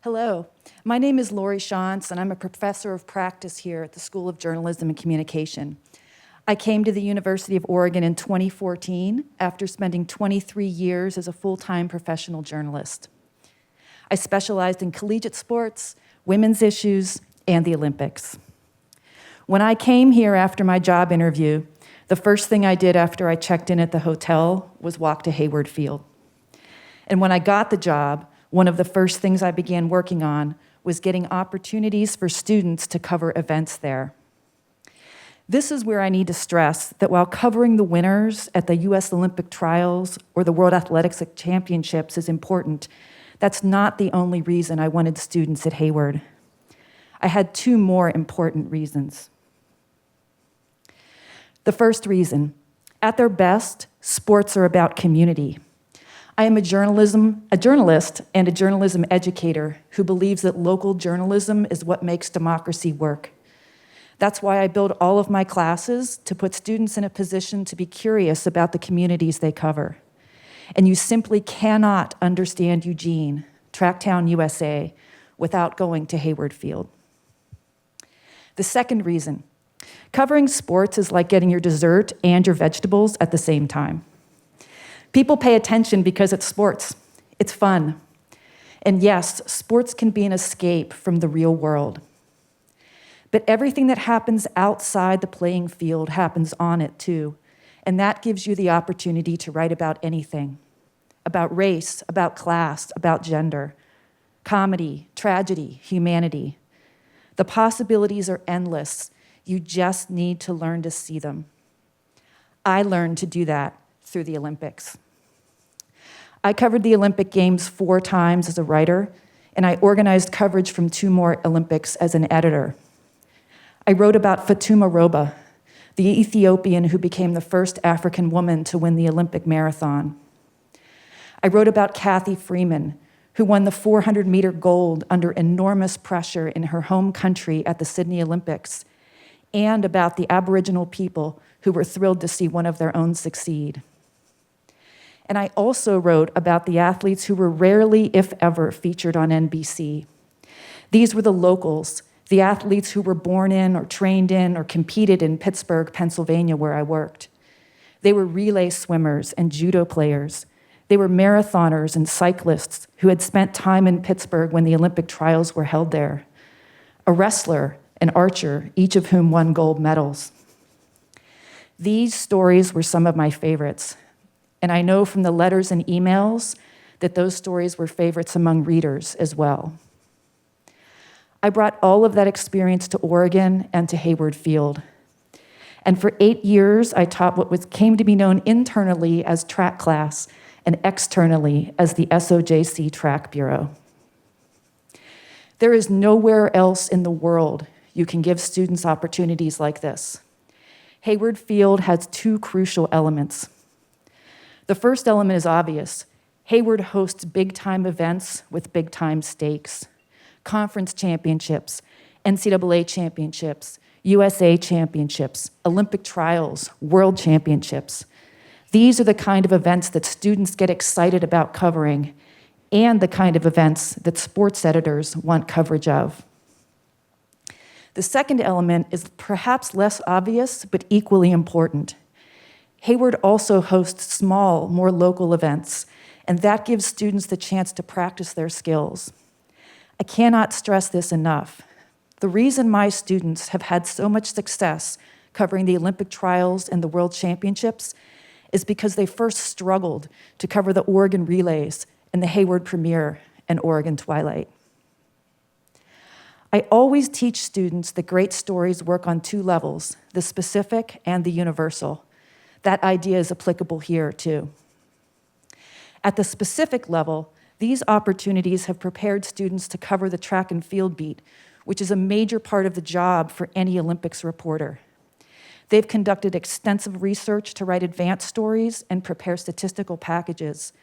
Hello, my name is Lori Shontz, and I'm a professor of practice here at the School of Journalism and Communication. I came to the University of Oregon in 2014 after spending 23 years as a full-time professional journalist. I specialized in collegiate sports, women's issues, and the Olympics. When I came here after my job interview, the first thing I did after I checked in at the hotel was walk to Hayward Field. And when I got the job, one of the first things I began working on was getting opportunities for students to cover events there. This is where I need to stress that while covering the winners at the US Olympic trials or the World Athletics Championships is important, that's not the only reason I wanted students at Hayward. I had two more important reasons. The first reason, at their best, sports are about community. I am a journalist and a journalism educator who believes that local journalism is what makes democracy work. That's why I build all of my classes to put students in a position to be curious about the communities they cover. And you simply cannot understand Eugene, Tracktown, USA, without going to Hayward Field. The second reason, covering sports is like getting your dessert and your vegetables at the same time. People pay attention because it's sports. It's fun. And yes, sports can be an escape from the real world. But everything that happens outside the playing field happens on it too. And that gives you the opportunity to write about anything. About race, about class, about gender, comedy, tragedy, humanity. The possibilities are endless. You just need to learn to see them. I learned to do that through the Olympics. I covered the Olympic Games 4 times as a writer, and I organized coverage from 2 more Olympics as an editor. I wrote about Fatuma Roba, the Ethiopian who became the first African woman to win the Olympic marathon. I wrote about Kathy Freeman, who won the 400-meter gold under enormous pressure in her home country at the Sydney Olympics, and about the Aboriginal people who were thrilled to see one of their own succeed. And I also wrote about the athletes who were rarely, if ever, featured on NBC. These were the locals, the athletes who were born in or trained in or competed in Pittsburgh, Pennsylvania, where I worked. They were relay swimmers and judo players. They were marathoners and cyclists who had spent time in Pittsburgh when the Olympic trials were held there. A wrestler, an archer, each of whom won gold medals. These stories were some of my favorites. And I know from the letters and emails that those stories were favorites among readers as well. I brought all of that experience to Oregon and to Hayward Field. And for 8 years, I taught what came to be known internally as track class and externally as the SOJC Track Bureau. There is nowhere else in the world you can give students opportunities like this. Hayward Field has 2 crucial elements. The first element is obvious. Hayward hosts big-time events with big-time stakes. Conference championships, NCAA championships, USA championships, Olympic trials, world championships. These are the kind of events that students get excited about covering and the kind of events that sports editors want coverage of. The second element is perhaps less obvious, but equally important. Hayward also hosts small, more local events, and that gives students the chance to practice their skills. I cannot stress this enough. The reason my students have had so much success covering the Olympic trials and the World Championships is because they first struggled to cover the Oregon relays and the Hayward Premier and Oregon Twilight. I always teach students that great stories work on 2 levels, the specific and the universal. That idea is applicable here too. At the specific level, these opportunities have prepared students to cover the track and field beat, which is a major part of the job for any Olympics reporter. They've conducted extensive research to write advanced stories and prepare statistical packages.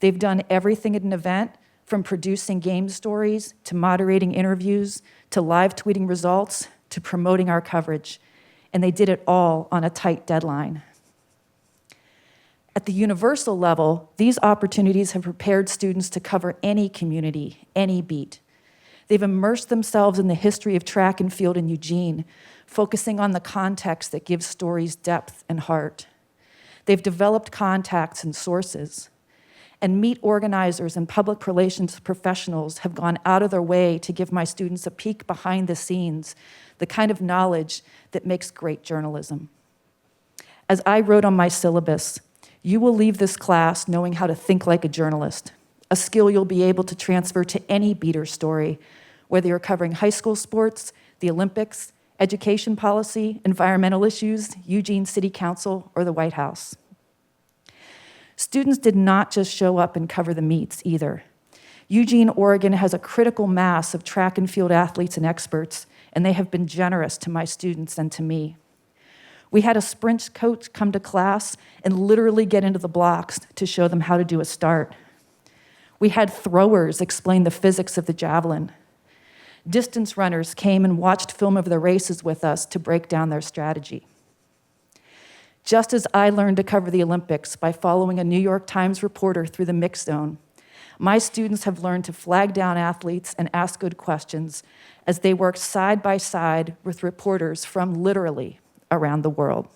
They've done everything at an event, from producing game stories, to moderating interviews, to live tweeting results, to promoting our coverage. And they did it all on a tight deadline. At the universal level, these opportunities have prepared students to cover any community, any beat. They've immersed themselves in the history of track and field in Eugene, focusing on the context that gives stories depth and heart. They've developed contacts and sources. And meet organizers and public relations professionals have gone out of their way to give my students a peek behind the scenes, the kind of knowledge that makes great journalism. As I wrote on my syllabus, you will leave this class knowing how to think like a journalist, a skill you'll be able to transfer to any beater story, whether you're covering high school sports, the Olympics, education policy, environmental issues, Eugene City Council, or the White House. Students did not just show up and cover the meets either. Eugene, Oregon has a critical mass of track and field athletes and experts, and they have been generous to my students and to me. We had a sprint coach come to class and literally get into the blocks to show them how to do a start. We had throwers explain the physics of the javelin. Distance runners came and watched film of the races with us to break down their strategy. Just as I learned to cover the Olympics by following a New York Times reporter through the mix zone, my students have learned to flag down athletes and ask good questions as they work side by side with reporters from literally around the world.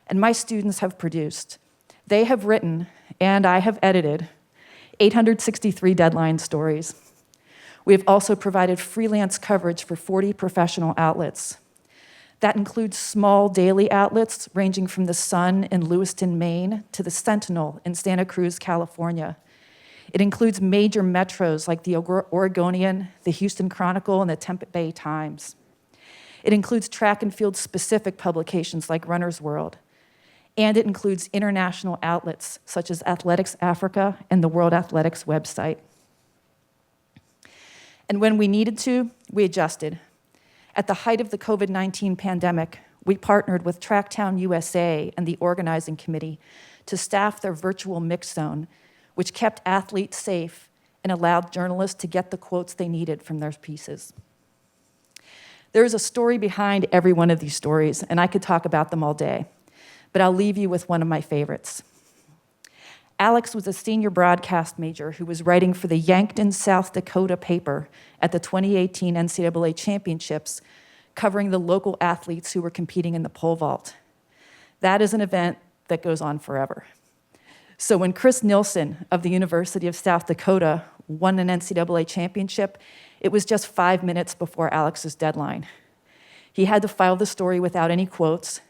And my students have produced, they have written, and I have edited 863 deadline stories. We have also provided freelance coverage for 40 professional outlets. That includes small daily outlets ranging from the Sun in Lewiston, Maine, to the Sentinel in Santa Cruz, California. It includes major metros like the Oregonian, the Houston Chronicle, and the Tampa Bay Times. It includes track and field specific publications like Runner's World. And it includes international outlets such as Athletics Africa and the World Athletics website. And when we needed to, we adjusted. At the height of the COVID-19 pandemic, we partnered with Tracktown USA and the organizing committee to staff their virtual mix zone, which kept athletes safe and allowed journalists to get the quotes they needed from their pieces. There is a story behind every one of these stories, and I could talk about them all day, but I'll leave you with one of my favorites. Alex was a senior broadcast major who was writing for the Yankton, South Dakota paper at the 2018 NCAA championships, covering the local athletes who were competing in the pole vault. That is an event that goes on forever. So when Chris Nilsson of the University of South Dakota won an NCAA championship, it was just 5 minutes before Alex's deadline. He had to file the story without any quotes,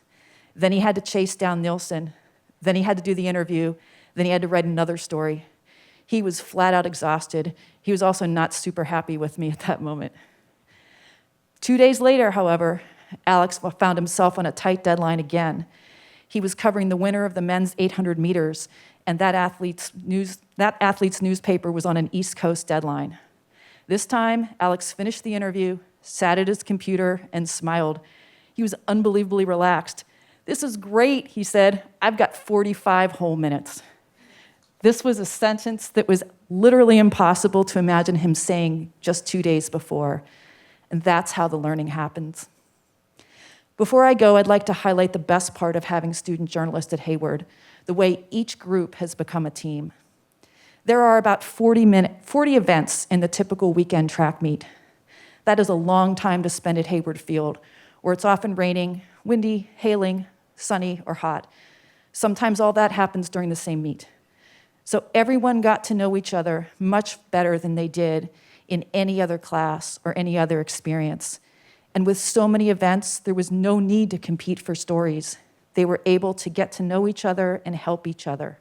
then he had to chase down Nilsson, then he had to do the interview, then he had to write another story. He was flat out exhausted. He was also not super happy with me at that moment. 2 days later, however, Alex found himself on a tight deadline again. He was covering the winner of the men's 800 meters, and that athlete's newspaper was on an East Coast deadline. This time, Alex finished the interview, sat at his computer, and smiled. He was unbelievably relaxed. "This is great," he said. "I've got 45 whole minutes." This was a sentence that was literally impossible to imagine him saying just 2 days before, and that's how the learning happens. Before I go, I'd like to highlight the best part of having student journalists at Hayward, the way each group has become a team. There are about 40 events in the typical weekend track meet. That is a long time to spend at Hayward Field, where it's often raining, windy, hailing, sunny, or hot. Sometimes all that happens during the same meet. So everyone got to know each other much better than they did in any other class or any other experience. And with so many events, there was no need to compete for stories. They were able to get to know each other and help each other.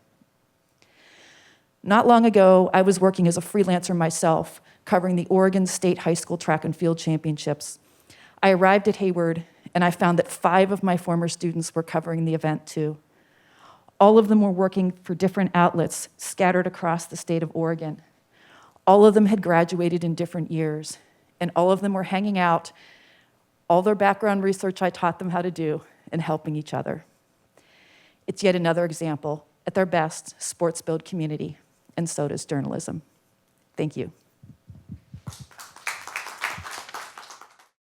Not long ago, I was working as a freelancer myself, covering the Oregon State High School Track and Field Championships. I arrived at Hayward, and I found that 5 of my former students were covering the event too. All of them were working for different outlets scattered across the state of Oregon. All of them had graduated in different years, and all of them were hanging out, all their background research I taught them how to do, and helping each other. It's yet another example. At their best, sports build community, and so does journalism. Thank you.